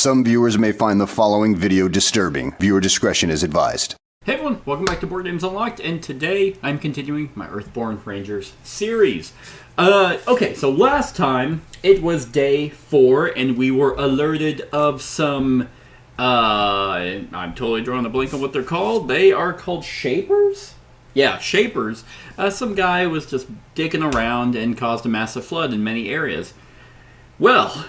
Some viewers may find the following video disturbing. Viewer discretion is advised. Hey everyone, welcome back to Board Games Unlocked, and today I'm continuing my Earthborne Rangers series. Okay, so last time it was day 4, and we were alerted of some, I'm totally drawing a blank on what they're called. They are called Shapers? Yeah, Shapers. Some guy was just dicking around and caused a massive flood in many areas. Well,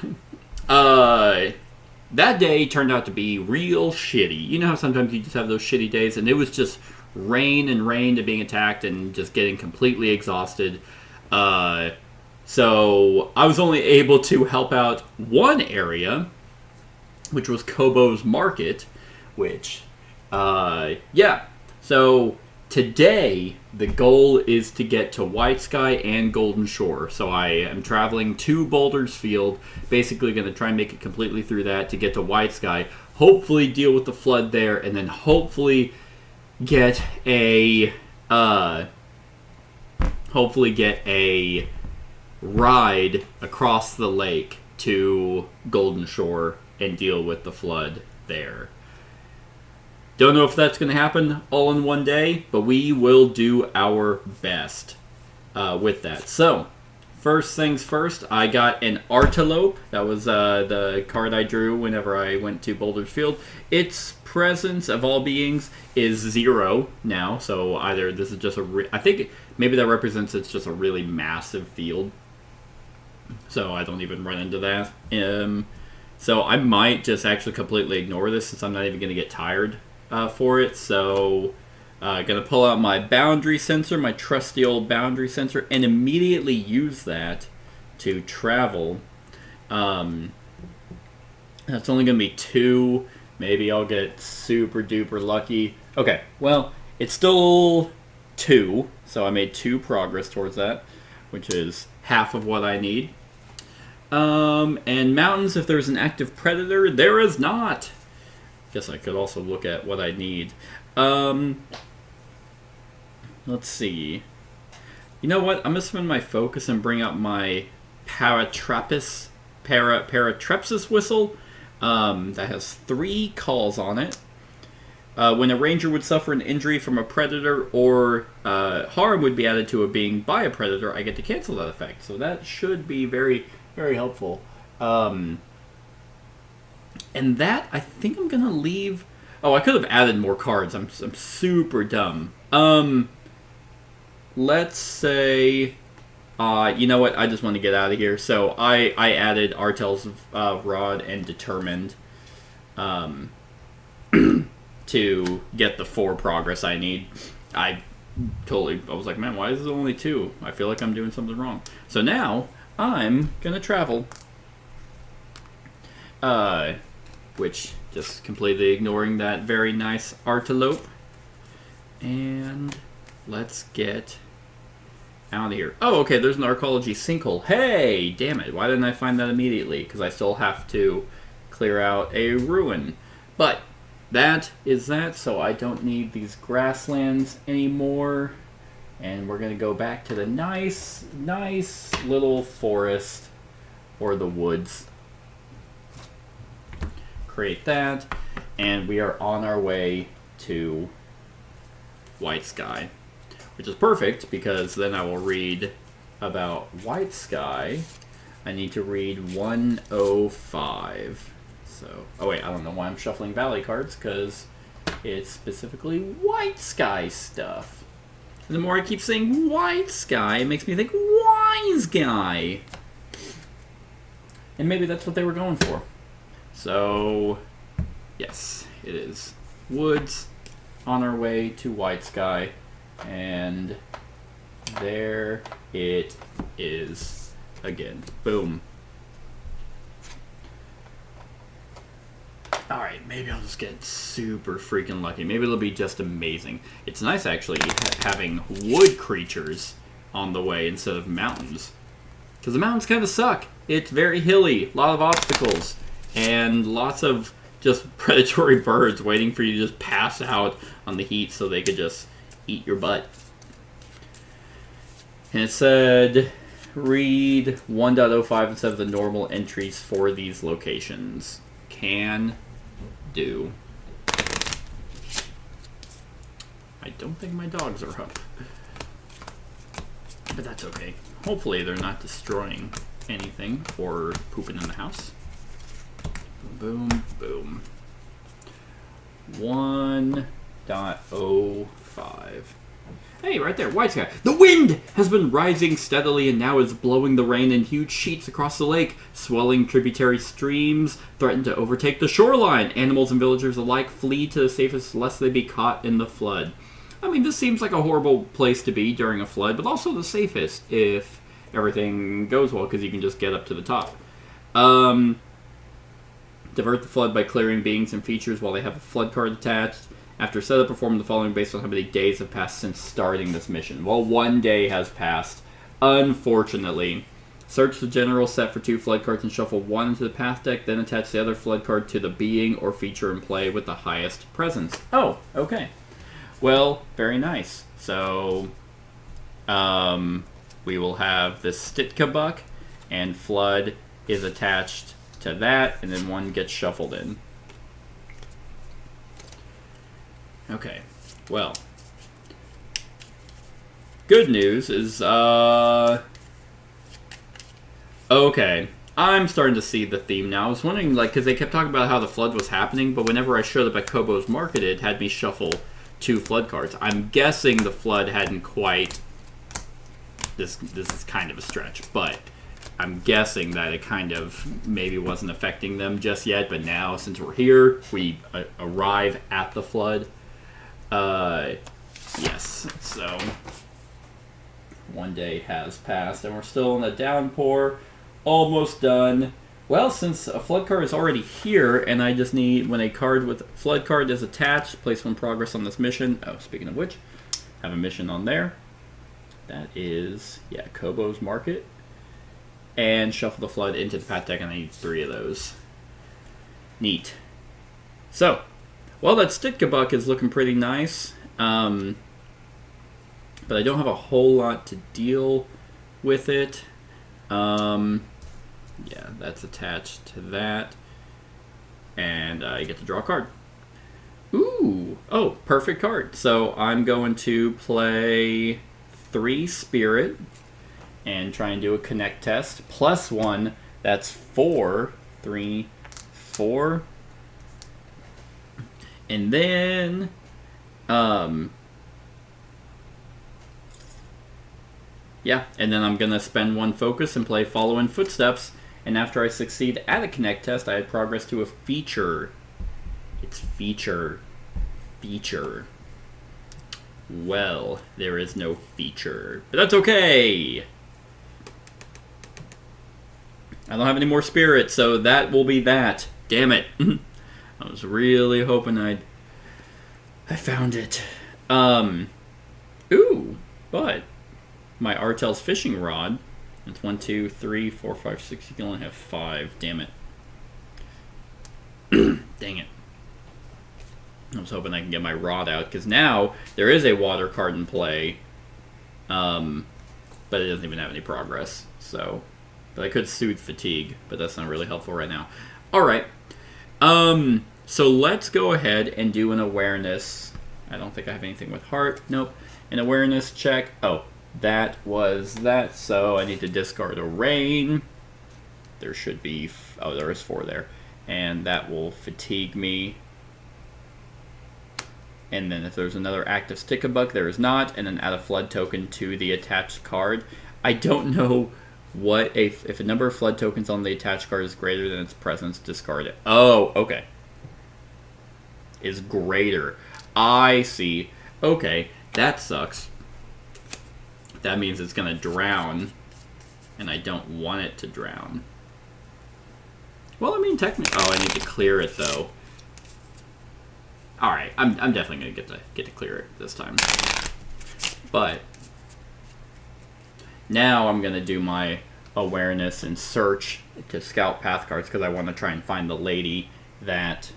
that day turned out to be real shitty. You know how sometimes you just have those shitty days, and it was just rain and being attacked and just getting completely exhausted. So I was only able to help out one area, which was Kobo's Market, which, yeah. So today, the goal is to get to White Sky and Golden Shore. So I am traveling to Boulder's Field, basically going to try and make it completely through that to get to White Sky, hopefully deal with the flood there, and then hopefully get a ride across the lake to Golden Shore and deal with the flood there. Don't know if that's going to happen all in one day, but we will do our best with that. So, first things first, I got an Artelope. That was the card I drew whenever I went to Boulder's Field. Its presence of all beings is 0 now, so either this is just I think maybe that represents it's just a really massive field. So I don't even run into that. So I might just actually completely ignore this since I'm not even going to get tired for it. So gonna pull out my boundary sensor, my trusty old boundary sensor, and immediately use that to travel. That's only gonna be 2. Maybe I'll get super duper lucky. Okay, well, it's still 2, so I made 2 progress towards that, which is half of what I need. And mountains, if there's an active predator, there is not. Guess I could also look at what I need. Let's see. You know what? I'm going to spend my focus and bring up my Paratrepsis whistle. That has 3 calls on it. When a ranger would suffer an injury from a predator or harm would be added to a being by a predator, I get to cancel that effect. So that should be very, very helpful. And that, I think I'm going to leave... Oh, I could have added more cards. I'm super dumb. Let's say... you know what? I just want to get out of here. So I added Artel's Rod and Determined to get the 4 progress I need. I was like, man, why is it only 2? I feel like I'm doing something wrong. So now, I'm going to travel. Which, just completely ignoring that very nice Artelope. And let's get out of here. Oh, okay, there's an Arcology Sinkhole. Hey, damn it, why didn't I find that immediately? Because I still have to clear out a ruin. But that is that, so I don't need these grasslands anymore. And we're going to go back to the nice little forest or the woods. Create that, and we are on our way to White Sky, which is perfect because then I will read about White Sky. I need to read 105. So, oh wait, I don't know why I'm shuffling Valley cards because it's specifically White Sky stuff. And the more I keep saying White Sky, it makes me think Wise Guy. And maybe that's what they were going for. So, yes, it is woods on our way to White Sky, and there it is again. Boom. Alright, maybe I'll just get super freaking lucky. Maybe it'll be just amazing. It's nice, actually, having wood creatures on the way instead of mountains. Because the mountains kind of suck. It's very hilly, a lot of obstacles. And lots of just predatory birds waiting for you to just pass out on the heat so they could just eat your butt. And it said, read 1.05 instead of the normal entries for these locations. can do. I don't think my dogs are up. But that's okay. Hopefully they're not destroying anything or pooping in the house. Boom, boom. 1.05. Hey, right there, white sky. The wind has been rising steadily and now is blowing the rain in huge sheets across the lake. Swelling tributary streams threaten to overtake the shoreline. Animals and villagers alike flee to the safest lest they be caught in the flood. I mean, this seems like a horrible place to be during a flood, but also the safest if everything goes well, because you can just get up to the top. Divert the flood by clearing beings and features while they have a flood card attached. After setup, perform the following based on how many days have passed since starting this mission. Well, 1 day has passed, unfortunately. Search the general set for 2 flood cards and shuffle 1 into the path deck, then attach the other flood card to the being or feature in play with the highest presence. Oh, okay. Well, very nice. So, we will have this Stitka Buck, and Flood is attached to that, and then 1 gets shuffled in. Okay, well. Good news is, okay. I'm starting to see the theme now. I was wondering, like, because they kept talking about how the flood was happening, but whenever I showed up at Kobo's Market, it had me shuffle 2 flood cards. I'm guessing the flood hadn't quite... This is kind of a stretch, but I'm guessing that it kind of maybe wasn't affecting them just yet, but now, since we're here, we arrive at the flood. Yes, so 1 day has passed, and we're still in the downpour, almost done. Well, since a flood card is already here, and I just need, when a card with flood card is attached, place 1 progress on this mission. Oh, speaking of which, have a mission on there. That is, yeah, Kobo's Market. And shuffle the flood into the path deck, and I need 3 of those. Neat. So, well, that Stitka Buck is looking pretty nice. But I don't have a whole lot to deal with it. Yeah, that's attached to that. And I get to draw a card. Ooh! Oh, perfect card. So I'm going to play 3 Spirit and try and do a connect test. Plus 1, that's 4. 3, 4. And then, yeah, and then I'm going to spend 1 focus and play Follow in Footsteps. And after I succeed at a connect test, I had progress to a feature. It's feature. Feature. Well, there is no feature. But that's okay! I don't have any more spirit, so that will be that. Damn it. I was really hoping I found it. Ooh, but my Artel's fishing rod. It's 1, 2, 3, 4, 5, 6. You can only have 5. Damn it. Dang it. I was hoping I can get my rod out, because now there is a water card in play, but it doesn't even have any progress. So, but I could soothe fatigue, but that's not really helpful right now. All right. So let's go ahead and do an awareness. I don't think I have anything with heart. Nope. An awareness check. Oh, that was that. So I need to discard a rain. There should be... Oh, there is 4 there. And that will fatigue me. And then if there's another active Stick a Buck, there is not. And then add a flood token to the attached card. I don't know what... If a number of flood tokens on the attached card is greater than its presence, discard it. Oh, okay. Is greater. I see. Okay, that sucks. That means it's going to drown. And I don't want it to drown. Well, I mean, technically... Oh, I need to clear it, though. Alright, I'm definitely going to get to clear it this time. But... now I'm going to do my awareness and search to scout path cards, because I want to try and find the lady that...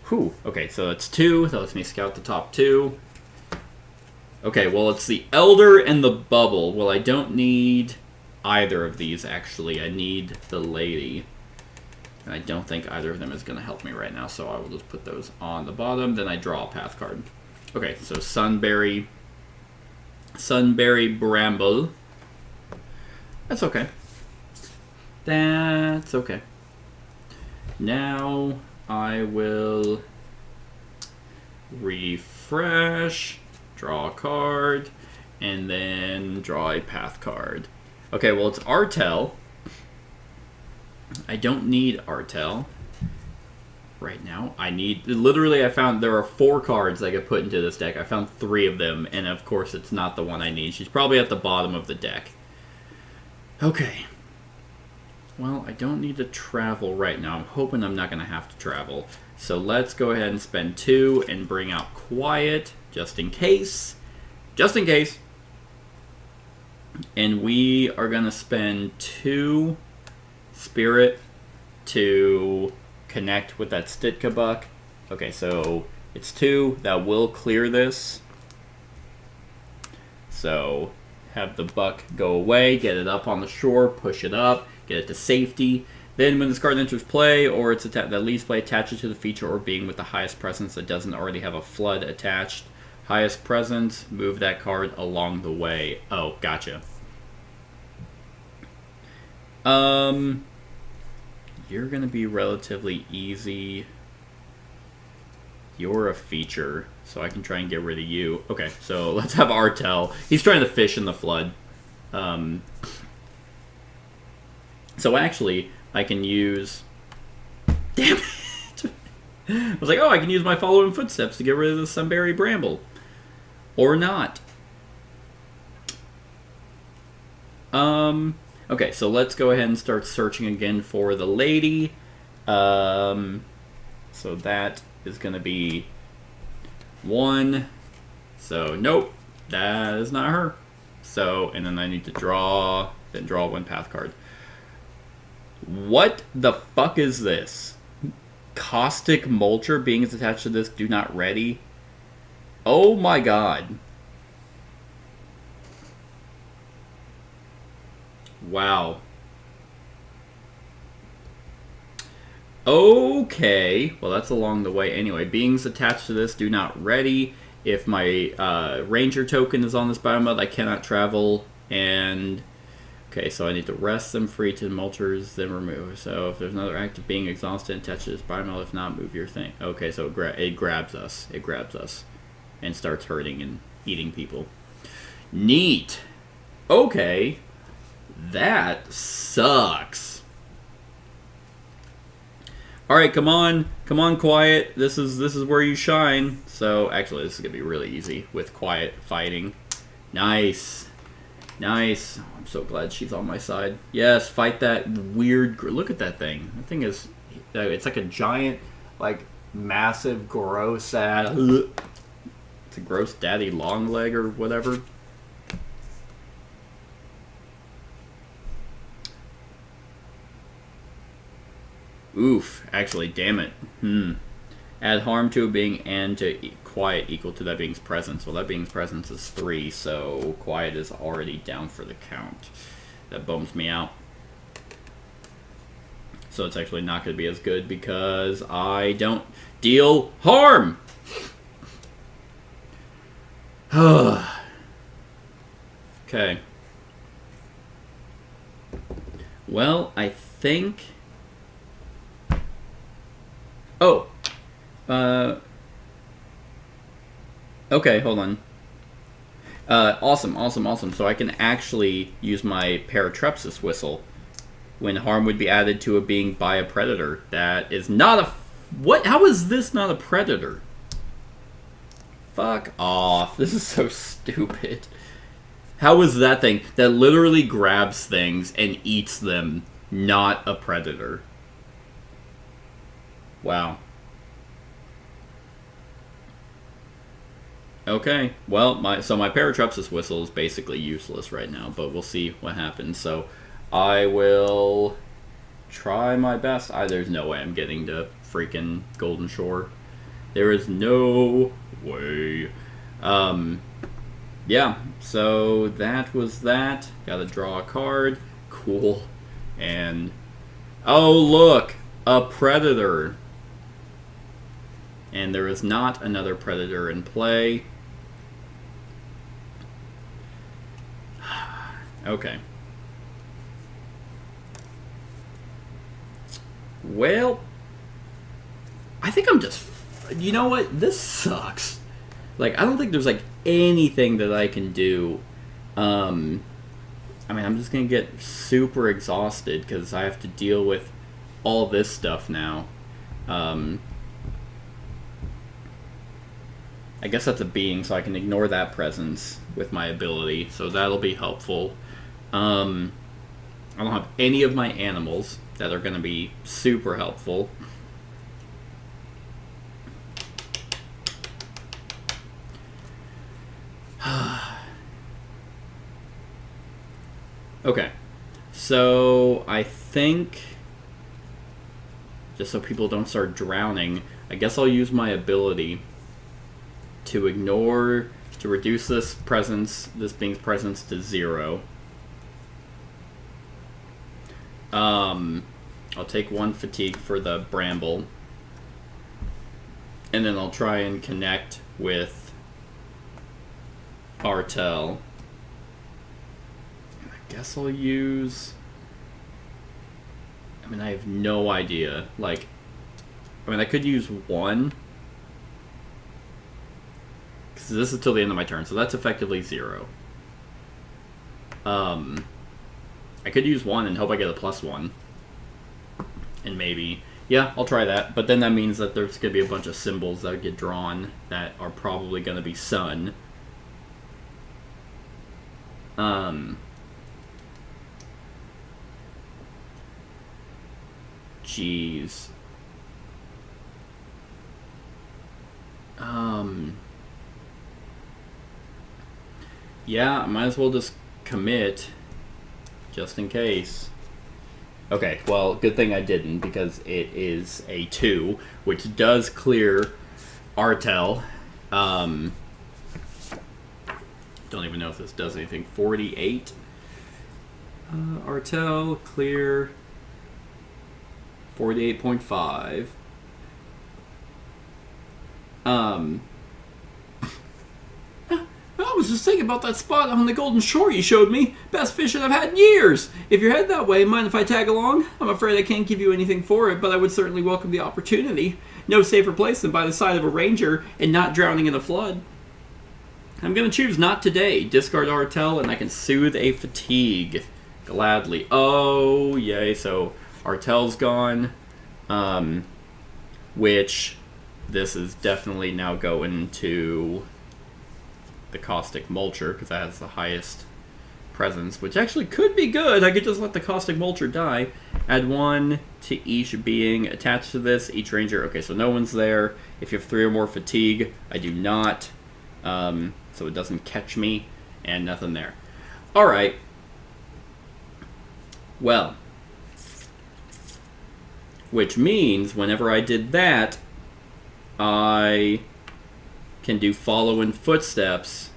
Whew. Okay, so it's 2. That lets me scout the top 2. Okay, well, it's the Elder and the Bubble. Well, I don't need either of these, actually. I need the lady. And I don't think either of them is going to help me right now, so I will just put those on the bottom. Then I draw a path card. Okay, so Sunberry Bramble. That's okay. That's okay. Now I will refresh, draw a card, and then draw a path card. Okay, well, it's Artel. I don't need Artel right now. I need... Literally, I found there are 4 cards I could put into this deck. I found 3 of them, and of course, it's not the one I need. She's probably at the bottom of the deck. Okay. Well, I don't need to travel right now. I'm hoping I'm not going to have to travel. So let's go ahead and spend 2 and bring out Quiet, just in case. Just in case. And we are going to spend 2 Spirit to connect with that Stitka Buck. Okay, so it's 2. That will clear this. So have the buck go away, get it up on the shore, push it up, get it to safety. Then when this card enters play, or it's that leaves play, attach it to the feature or being with the highest presence that doesn't already have a flood attached. Highest presence, move that card along the way. Oh, gotcha. You're gonna be relatively easy. You're a feature, so I can try and get rid of you. Okay, so let's have Artel. He's trying to fish in the flood. So actually, I can use... Damn it! I was like, oh, I can use my following footsteps to get rid of the Sunberry Bramble. Or not. Okay, so let's go ahead and start searching again for the lady. So that is going to be 1. So, nope, that is not her. So, and then I need to draw 1 path card. What the fuck is this? Caustic Mulcher being attached to this, do not ready. Oh my god. Wow. Okay. Well, that's along the way anyway. Beings attached to this do not ready. If my ranger token is on this biomod, I cannot travel. And... okay, so I need to rest them free to mulchers, then remove. So if there's another active being exhausted, attach to this biomod. If not, move your thing. Okay, so it grabs us. It grabs us. And starts hurting and eating people. Neat. Okay. That sucks. Alright, come on. Come on, Quiet. This is where you shine. So, actually, this is going to be really easy with Quiet fighting. Nice. Nice. Oh, I'm so glad she's on my side. Yes, fight that weird... look at that thing. That thing is... it's like a giant, like, massive, gross ass... it's a gross daddy long leg or whatever. Oof, actually, damn it. Add harm to a being and to Quiet equal to that being's presence. Well, that being's presence is 3, so Quiet is already down for the count. That bums me out. So it's actually not going to be as good because I don't deal harm! Okay. Well, I think... oh. Okay, hold on. Awesome. So I can actually use my Paratrepsis whistle when harm would be added to a being by a predator. That is not a... what? How is this not a predator? Fuck off. This is so stupid. How is that thing that literally grabs things and eats them not a predator? Wow. Okay, well, my Paratrepsis whistle is basically useless right now, but we'll see what happens. So I will try my best. There's no way I'm getting to freaking Golden Shore. There is no way. Yeah, so that was that. Gotta draw a card. Cool. And, oh, look. a predator. And there is not another predator in play. Okay. Well, I think I'm just... You know what? This sucks. Like, I don't think there's, like, anything that I can do. I mean, I'm just going to get super exhausted because I have to deal with all this stuff now. I guess that's a being, so I can ignore that presence with my ability, so that'll be helpful. I don't have any of my animals that are going to be super helpful. Okay, so I think, just so people don't start drowning, I guess I'll use my ability to reduce this being's presence to 0. I'll take 1 fatigue for the bramble, and then I'll try and connect with Artel. And I guess I'll use... I mean, I have no idea. Like, I mean, I could use 1. Because this is till the end of my turn, so that's effectively 0. I could use 1 and hope I get a +1. And maybe... Yeah, I'll try that. But then that means that there's going to be a bunch of symbols that get drawn that are probably going to be sun. Jeez. Yeah, I might as well just commit, just in case. Okay, well, good thing I didn't, because it is a 2, which does clear Artel. Don't even know if this does anything. 48. Artel, clear. 48.5. I was just thinking about that spot on the Golden Shore you showed me. Best fishing I've had in years. If you're headed that way, mind if I tag along? I'm afraid I can't give you anything for it, but I would certainly welcome the opportunity. No safer place than by the side of a ranger and not drowning in a flood. I'm going to choose not today. Discard Artel and I can soothe a fatigue. Gladly. Oh, yay. So Artel's gone. Which this is definitely now going to the Caustic Mulcher, because that has the highest presence, which actually could be good. I could just let the Caustic Mulcher die. Add 1 to each being attached to this. Each ranger. Okay, so no one's there. If you have 3 or more fatigue, I do not. So it doesn't catch me, and nothing there. Alright. Well. Which means, whenever I did that, I can do follow in footsteps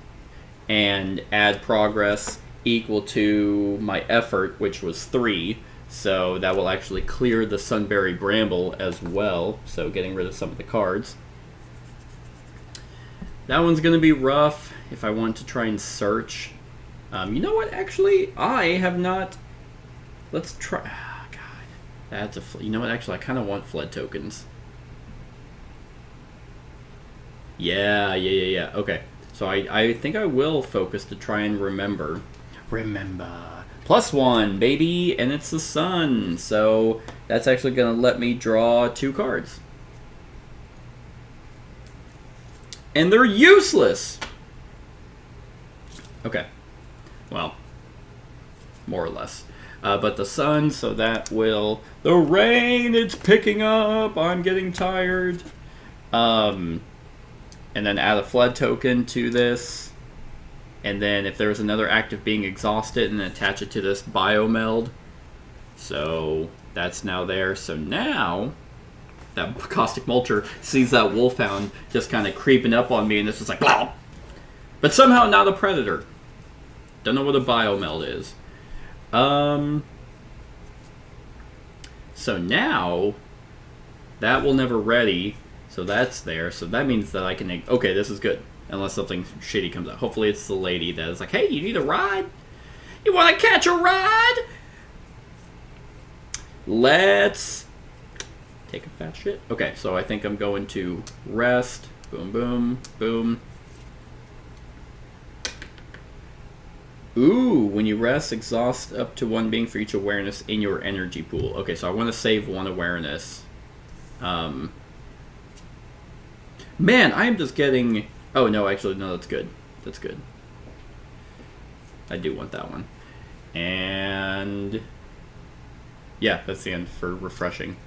and add progress equal to my effort, which was 3. So that will actually clear the Sunberry Bramble as well. So getting rid of some of the cards. That one's going to be rough if I want to try and search. You know what? Actually, I have not... Let's try... Oh, God. That's a... You know what? Actually, I kind of want flood tokens. Yeah. Okay. So I think I will focus to try and remember. +1, baby! And it's the sun. So that's actually going to let me draw 2 cards. And they're useless! Okay. Well, more or less. But the sun, so that will... The rain, it's picking up! I'm getting tired. And then add a flood token to this. And then if there's another active being exhausted, and then attach it to this biomeld. So that's now there. So now that Caustic Mulcher sees that wolfhound just kind of creeping up on me, and it's just like, blah! But somehow not a predator. Don't know what a biomeld is. So now That will never ready, so that's there. So that means that I can... Okay, this is good. Unless something shitty comes out. Hopefully it's the lady that is like, hey, you need a ride? You want to catch a ride? Let's take a fat shit. Okay, so I think I'm going to rest. Boom, boom, boom. Ooh, when you rest, exhaust up to 1 being for each awareness in your energy pool. Okay, so I want to save 1 awareness. Man, I am just getting... Oh, no, actually, no, that's good. That's good. I do want that one. And... Yeah, that's the end for refreshing.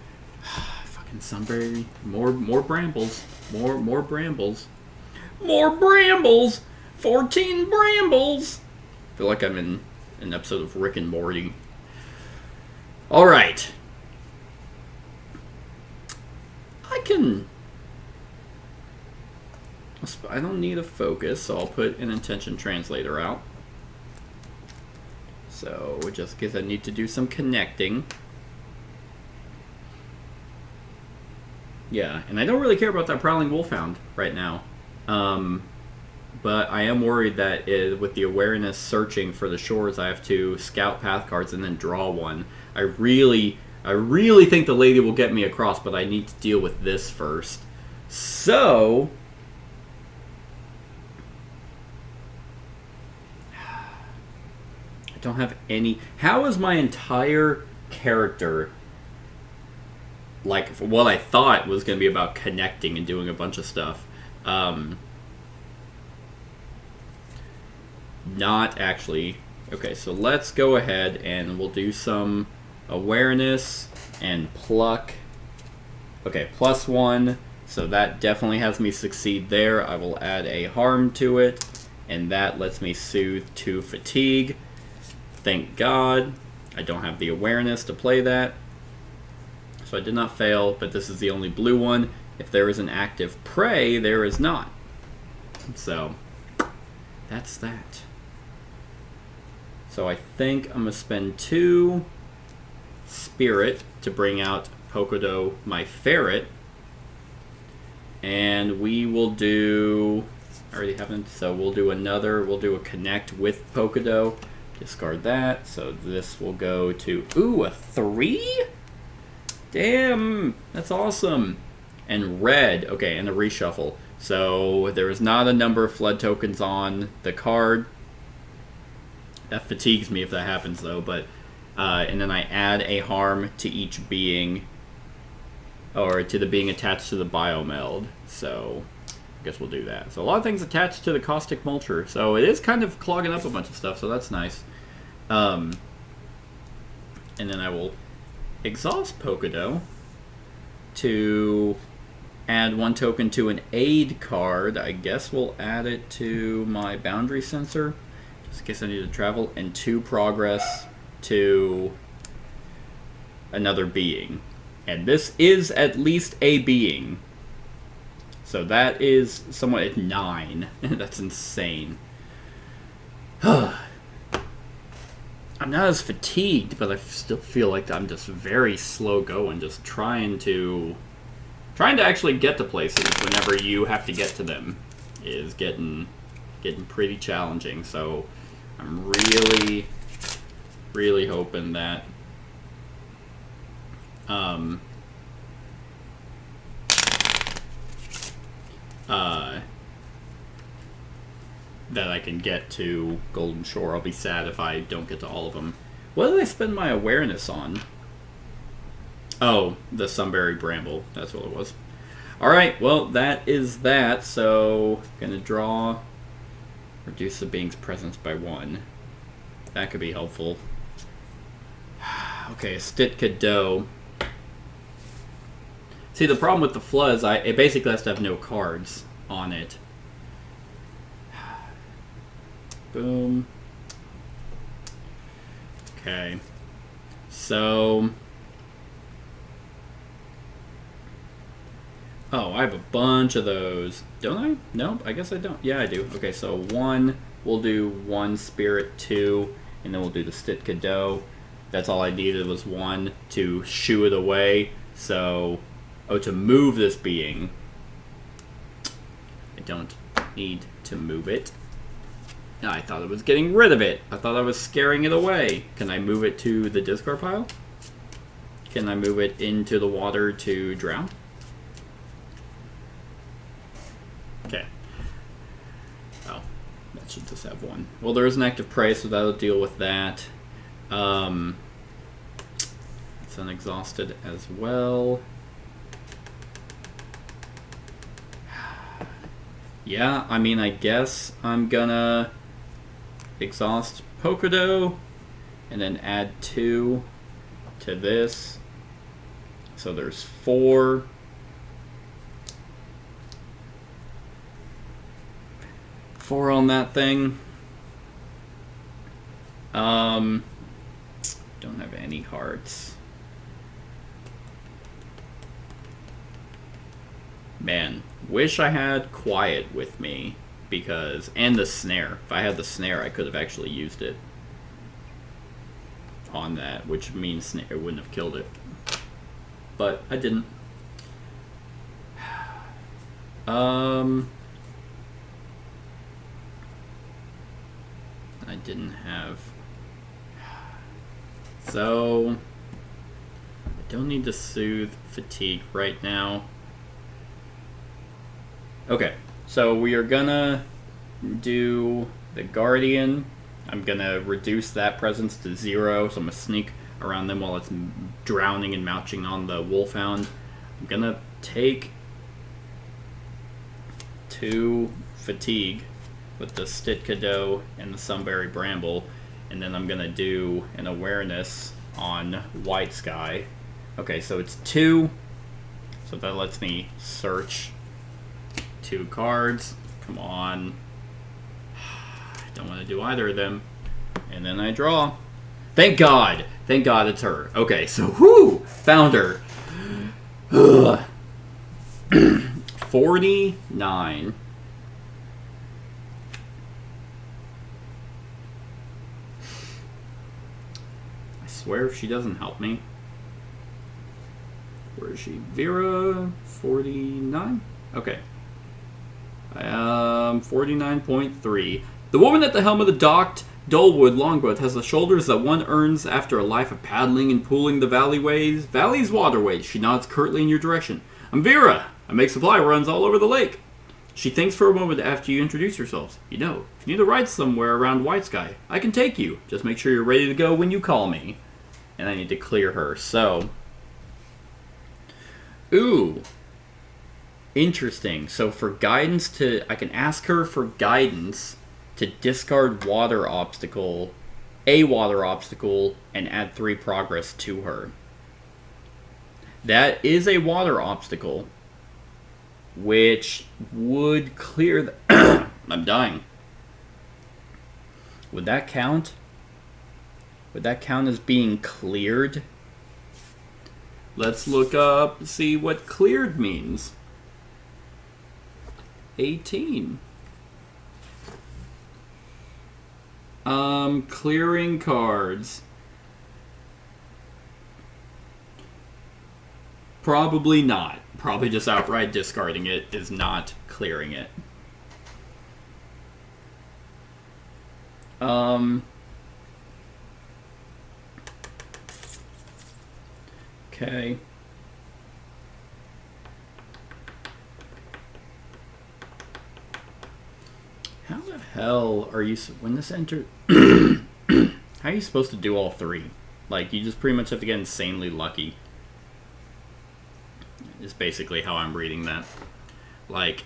Fucking sunberry. More brambles. More brambles. More brambles! 14 brambles! I feel like I'm in an episode of Rick and Morty. Alright. I don't need a focus, so I'll put an intention translator out. So, just because I need to do some connecting. Yeah, and I don't really care about that prowling wolfhound right now. But I am worried that with the awareness searching for the shores, I have to scout path cards and then draw one. I really think the lady will get me across, but I need to deal with this first. So... I don't have any... How is my entire character... Like, what I thought was going to be about connecting and doing a bunch of stuff. Not actually. Okay, so let's go ahead and we'll do some awareness and pluck. Okay, +1. So that definitely has me succeed there. I will add a harm to it. And that lets me soothe 2 fatigue. Thank God. I don't have the awareness to play that. So I did not fail, but this is the only blue one. If there is an active prey, there is not. So, that's that. So I think I'm going to spend 2 spirit to bring out Pocodo, my ferret. And we will do... I already haven't, so we'll do a connect with Pocodo. Discard that, so this will go to... Ooh, a 3? Damn, that's awesome. And red, okay, and a reshuffle. So there is not a number of flood tokens on the card. That fatigues me if that happens though, but and then I add a harm to each being, or to the being attached to the biomeld. So I guess we'll do that. So a lot of things attached to the caustic mulcher. So it is kind of clogging up a bunch of stuff, so that's nice. And then I will exhaust Pocodo to add 1 token to an aid card. I guess we'll add it to my boundary sensor, just in case I need to travel, and 2 progress to another being. And this is at least a being. So that is somewhat at 9. That's insane. I'm not as fatigued, but I still feel like I'm just very slow going, just trying to actually get to places whenever you have to get to them is getting pretty challenging. So I'm really hoping that that I can get to Golden Shore. I'll be sad if I don't get to all of them. What did I spend my awareness on? Oh, the Sunberry Bramble. That's what it was. Alright, well, that is that. So, gonna draw... Reduce the being's presence by 1. That could be helpful. Okay, a Stitka Doe. See, the problem with the Floods, it basically has to have no cards on it. Boom. Okay. So... Oh, I have a bunch of those. Don't I? No, I guess I don't. Yeah, I do. Okay, so 1, we'll do 1 spirit, 2, and then we'll do the Stitka Doe. That's all I needed was 1 to shoo it away. So Oh, to move this being. I don't need to move it. I thought it was getting rid of it. I thought I was scaring it away. Can I move it to the discard pile? Can I move it into the water to drown? Okay. Oh, that should just have one. Well, there is an active prey, so that'll deal with that. It's unexhausted as well. Yeah, I mean, I guess I'm gonna exhaust Pocodo and then add 2 to this. So there's 4. Four on that thing. Don't have any hearts. Man, wish I had quiet with me, because, and the snare. If I had the snare, I could have actually used it on that, which means snare wouldn't have killed it. But I didn't. I didn't have. So I don't need to soothe fatigue right now. Okay, so we are gonna do the Guardian. I'm gonna reduce that presence to 0, so I'm gonna sneak around them while it's drowning and mouching on the Wolfhound. I'm gonna take 2 fatigue with the Stitkado and the Sunberry Bramble, and then I'm gonna do an awareness on White Sky. Okay, so it's 2, so that lets me search 2 cards. Come on. I don't want to do either of them. And then I draw. Thank God! Thank God it's her. Okay, so whoo! Found her. 49. I swear if she doesn't help me. Where is she? Vera, 49? Okay. 49.3. The woman at the helm of the docked Dulwood longboat has the shoulders that one earns after a life of paddling and pooling the valley's waterways. She nods curtly in your direction. I'm Vera. I make supply runs all over the lake. She thinks for a moment after you introduce yourselves. You know, if you need to ride somewhere around White Sky, I can take you. Just make sure you're ready to go when you call me. And I need to clear her, so... Ooh. Interesting. So for guidance I can ask her for guidance to discard a water obstacle, and add 3 progress to her. That is a water obstacle, which would clear the... I'm dying. Would that count? Would that count as being cleared? Let's look up, see what cleared means. 18. Clearing cards. Probably not. Probably just outright discarding it is not clearing it. Okay. How the hell are you, when this enters, how are you supposed to do all 3? Like, you just pretty much have to get insanely lucky. Is basically how I'm reading that. Like,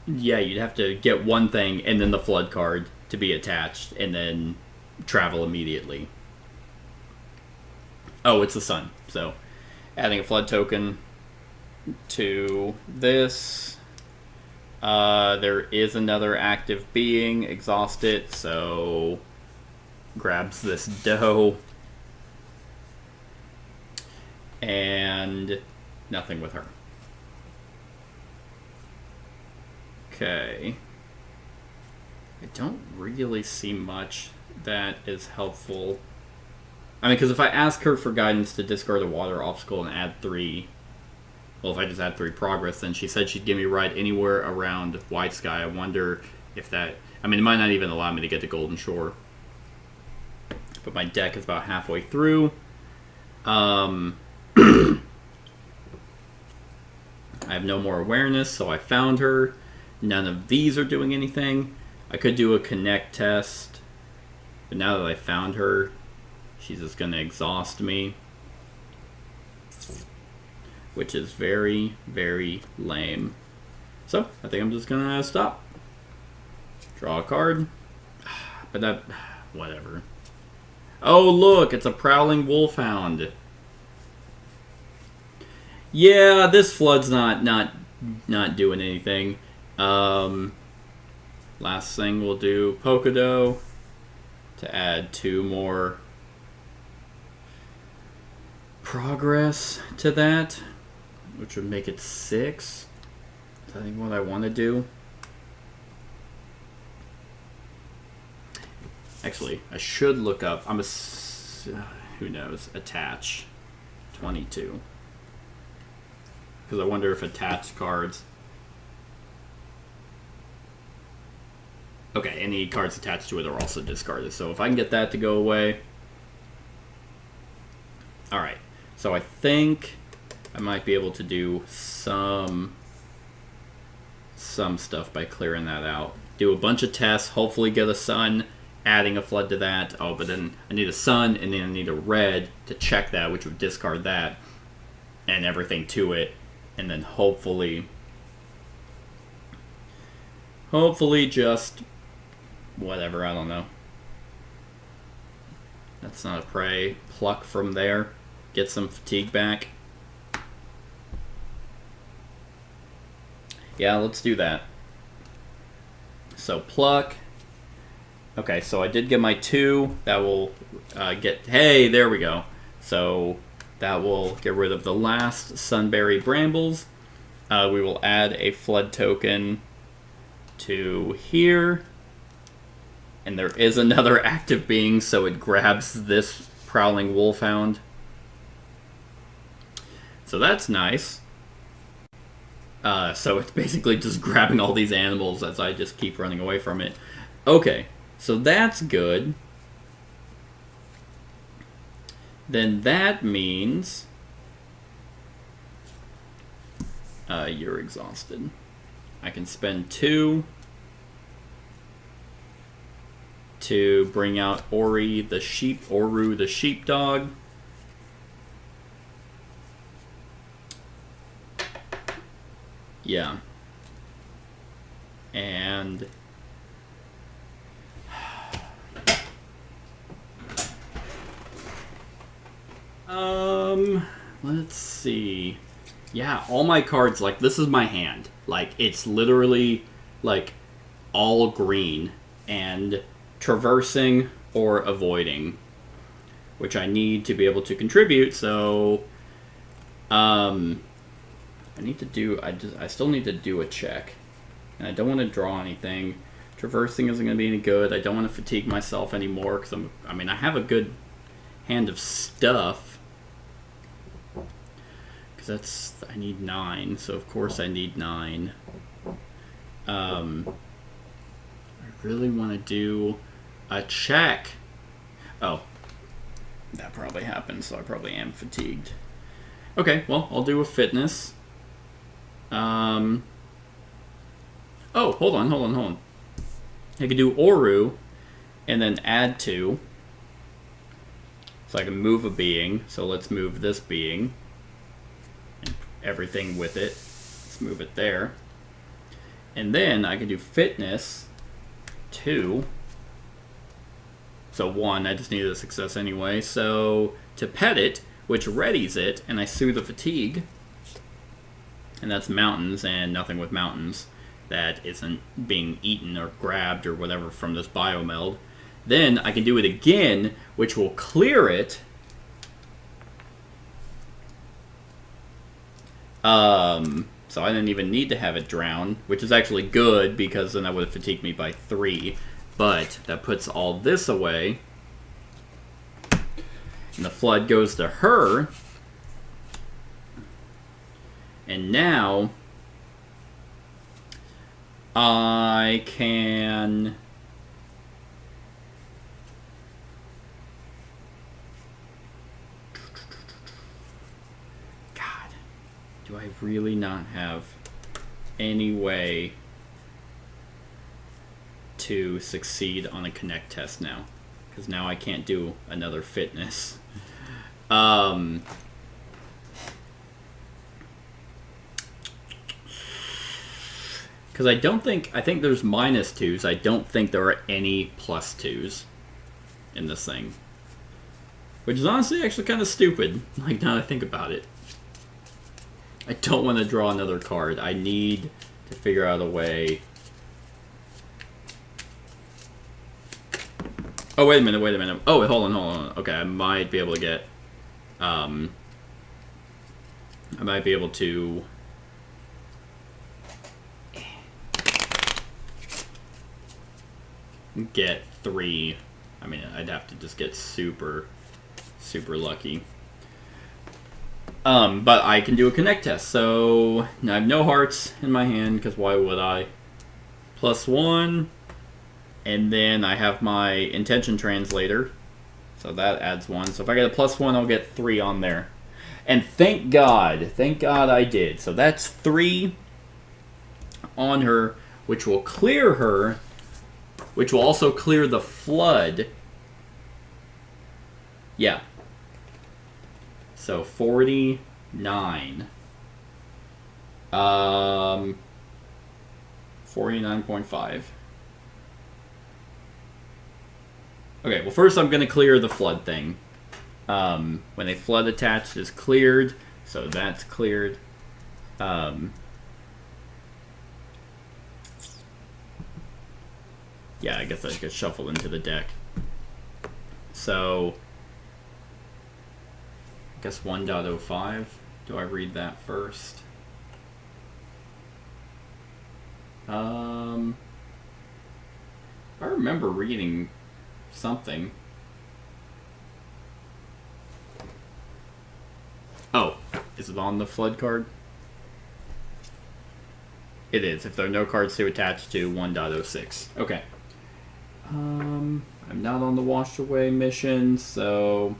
yeah, you'd have to get one thing and then the flood card to be attached and then travel immediately. Oh, it's the sun. So, adding a flood token to this. There is another active being. Exhaust it, so grabs this dough. And nothing with her. Okay. I don't really see much that is helpful I mean, because if I ask her for guidance to discard a water obstacle and add 3... Well, if I just add 3 progress, then she said she'd give me a ride anywhere around White Sky. I wonder if that... I mean, it might not even allow me to get to Golden Shore. But my deck is about halfway through. I have no more awareness, so I found her. None of these are doing anything. I could do a connect test, but now that I found her, she's just going to exhaust me. Which is very, very lame. So, I think I'm just going to stop. Draw a card. But that... whatever. Oh, look! It's a Prowling Wolfhound. Yeah, this flood's not doing anything. Last thing we'll do Pokedo to add 2 more progress to that, which would make it 6. Is that what I want to do? Actually, I should look up. Who knows? Attach 22. Because I wonder if attached cards... Okay, any cards attached to it are also discarded. So if I can get that to go away... Alright, so I think I might be able to do some stuff by clearing that out. Do a bunch of tests, hopefully get a sun, adding a flood to that. Oh, but then I need a sun, and then I need a red to check that, which would discard that, and everything to it. And then hopefully just whatever, I don't know. That's not a prey. Pluck from there. Get some fatigue back. Yeah, let's do that. So pluck. Okay, so I did get my 2. That will get... Hey, there we go. So... that will get rid of the last Sunberry Brambles. We will add a flood token to here. And there is another active being, so it grabs this Prowling Wolfhound. So that's nice. So it's basically just grabbing all these animals as I just keep running away from it. Okay, so that's good. Then that means you're exhausted. I can spend 2 to bring out Oru the sheepdog. Yeah. And let's see. Yeah, all my cards, like, this is my hand. Like, it's literally, like, all green and traversing or avoiding, which I need to be able to contribute, so, I still need to do a check. And I don't want to draw anything. Traversing isn't going to be any good. I don't want to fatigue myself anymore, because I have a good hand of stuff. I need 9, so of course I need 9. I really want to do a check. Oh, that probably happened, so I probably am fatigued. Okay, well, I'll do a fitness. Oh, hold on. I could do Oru, and then add 2. So I can move a being, so let's move this being. Everything with it. Let's move it there. And then I can do fitness 2. So 1, I just needed a success anyway. So to pet it, which readies it, and I soothe the fatigue. And that's mountains and nothing with mountains that isn't being eaten or grabbed or whatever from this biomeld. Then I can do it again, which will clear it. So I didn't even need to have it drown, which is actually good because then that would have fatigued me by 3. But that puts all this away. And the flood goes to her. And now I can... God, do I really not have any way to succeed on a connect test now? Because now I can't do another fitness. Because I think there's -2s. I don't think there are any +2s in this thing. Which is honestly actually kind of stupid, like now that I think about it. I don't want to draw another card. I need to figure out a way. Oh, wait a minute. Oh, wait, hold on. Okay, I might be able to get... I might be able to... get 3. I mean, I'd have to just get super lucky. But I can do a connect test. So I have no hearts in my hand, because why would I? +1, and then I have my intention translator, so that adds 1. So if I get a +1, I'll get 3 on there. And thank God I did. So that's 3 on her, which will clear her, which will also clear the flood. Yeah. So 49. 49.5. Okay, well first I'm going to clear the flood thing. When a flood attached is cleared, so that's cleared. Yeah, I guess I could shuffle into the deck. So, I guess 1.05. Do I read that first? I remember reading something. Oh, is it on the flood card? It is, if there are no cards to attach to 1.06. Okay. I'm not on the wash away mission, so...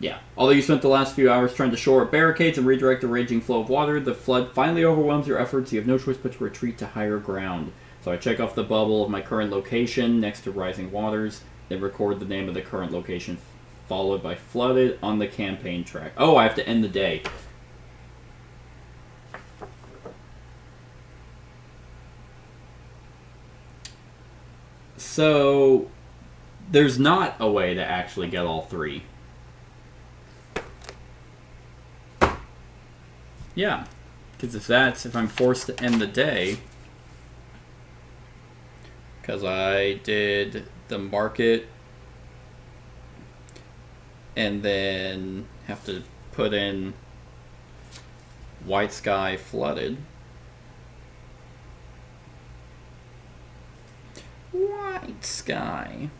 Yeah. Although you spent the last few hours trying to shore up barricades and redirect the raging flow of water, the flood finally overwhelms your efforts. You have no choice but to retreat to higher ground. So I check off the bubble of my current location next to rising waters, then record the name of the current location, followed by flooded on the campaign track. Oh, I have to end the day. So, there's not a way to actually get all 3. Yeah, because if I'm forced to end the day, because I did the market, and then have to put in white sky flooded. White sky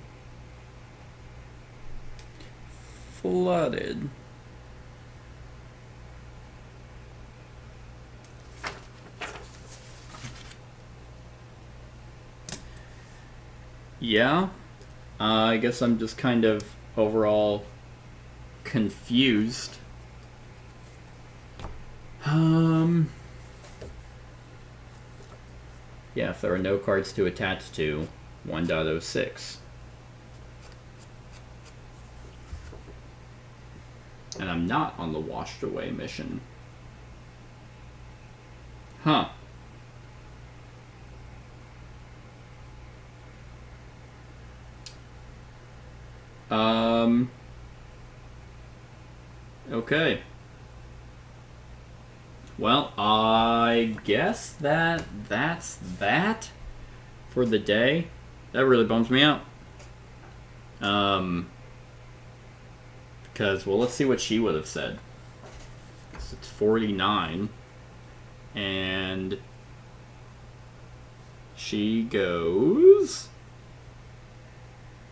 flooded. Yeah, I guess I'm just kind of overall confused. Yeah, if there are no cards to attach to 1.06. And I'm not on the washed away mission. Huh. Okay. Well, I guess that's that for the day. That really bums me out. Because, well, let's see what she would have said. So it's 49. And she goes...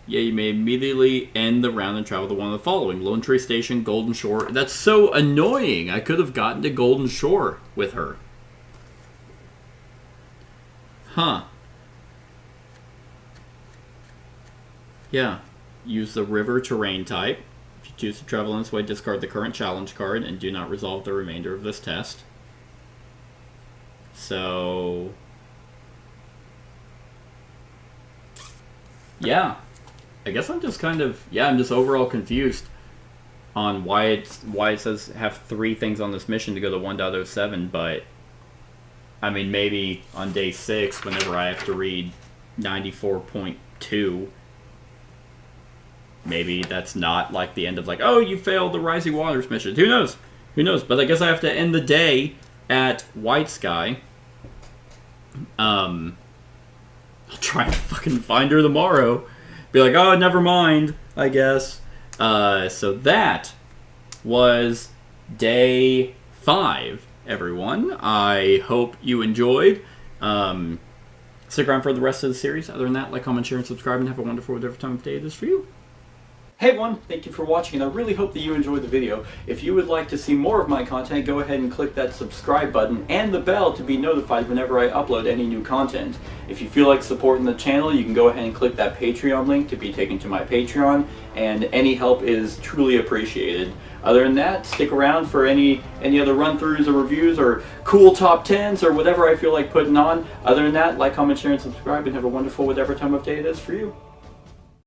Yeah, you may immediately end the round and travel to one of the following. Lone Tree Station, Golden Shore. That's so annoying. I could have gotten to Golden Shore with her. Huh. Yeah. Use the river terrain type. If you choose to travel in this way, discard the current challenge card and do not resolve the remainder of this test. So... yeah. I guess I'm just kind of... yeah, I'm just overall confused on why it says have 3 things on this mission to go to 1.07, but... I mean, maybe on day 6, whenever I have to read 94.2, maybe that's not like the end of like, oh, you failed the Rising Waters mission. Who knows? Who knows? But I guess I have to end the day at White Sky. I'll try and fucking find her tomorrow. Be like, oh, never mind, I guess. So that was day 5, everyone. I hope you enjoyed. Stick around for the rest of the series. Other than that, like, comment, share, and subscribe, and have a wonderful whatever time of day it is for you. Hey everyone, thank you for watching, and I really hope that you enjoyed the video. If you would like to see more of my content, go ahead and click that subscribe button and the bell to be notified whenever I upload any new content. If you feel like supporting the channel, you can go ahead and click that Patreon link to be taken to my Patreon, and any help is truly appreciated. Other than that, stick around for any other run-throughs or reviews or cool top 10s or whatever I feel like putting on. Other than that, like, comment, share, and subscribe, and have a wonderful whatever time of day it is for you.